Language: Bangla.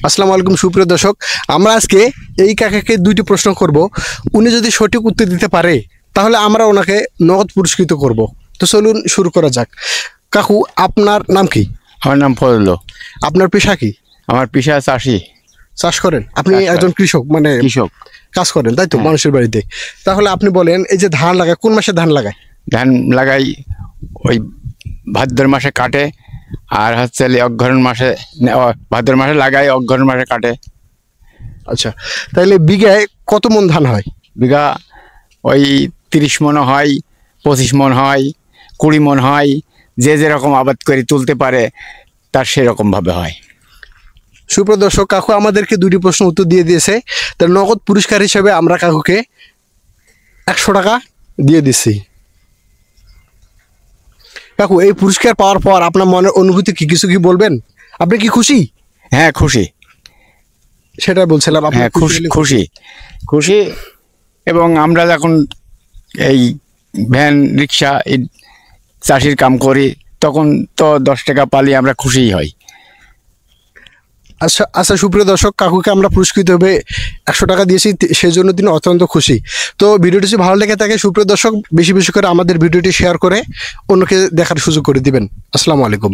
আসসালামু আলাইকুম সুপ্রিয় দর্শক, আমরা আজকে এই কাকাকে দুইটি প্রশ্ন করব। উনি যদি সঠিক উত্তর দিতে পারে তাহলে আমরা ওনাকে নগদ পুরস্কৃত করব। তো চলুন শুরু করা যাক। কাকু, আপনার নাম কি? আমার নাম ফজল। আপনার পেশা কি? আমার পেশা চাষি। চাষ করেন? আপনি চাষ করি। একজন কৃষক, মানে কৃষক। কাজ করেন, তাই তো? হ্যাঁ। মানুষের বাড়িতে। তাহলে আপনি বলেন, এই যে ধান লাগায়, কোন মাসে ধান লাগায়? ধান লাগাই ওই ভাদ্র মাসে কাটে, আর হচ্ছে অগ্রহণ মাসে, ভাদ্র মাসে লাগাই, অগ্রহণ মাসে কাটে। আচ্ছা, তাহলে বিঘায় কত মন ধান হয়? বিঘা ওই 30 মন হয়, 25 মন হয়, 20 মন হয়। যে যেরকম আবাদ করে তুলতে পারে তার সেরকমভাবে হয়। সুপ্রদর্শক, কাকু আমাদেরকে দুটি প্রশ্ন উত্তর দিয়ে দিয়েছে। তার নগদ পুরস্কার হিসেবে আমরা কাকুকে 100 টাকা দিয়ে দিচ্ছি। কাকু, এই পুরস্কার পাওয়ার পর আপনার মনের অনুভূতি কি, কিছু কি বলবেন? আপনি কি খুশি? হ্যাঁ, খুশি। সেটা বলছিলাম। আপনি হ্যাঁ, খুশি হলে? খুশি খুশি। এবং আমরা যখন এই ভ্যান রিক্সা এই চাষির কাম করি, তখন তো 10 টাকা পালি আমরা খুশিই হই। আচ্ছা আচ্ছা, সুপ্রিয় দর্শক, কাকুকে আমরা পুরস্কৃত হবে 100 টাকা দিয়েছি, সেই জন্য তিনি অত্যন্ত খুশি। তো ভিডিওটি যদি ভালো লেগে থাকে সুপ্রিয় দর্শক, বেশি বেশি করে আমাদের ভিডিওটি শেয়ার করে অন্যকে দেখার সুযোগ করে দিবেন। আসসালামু আলাইকুম।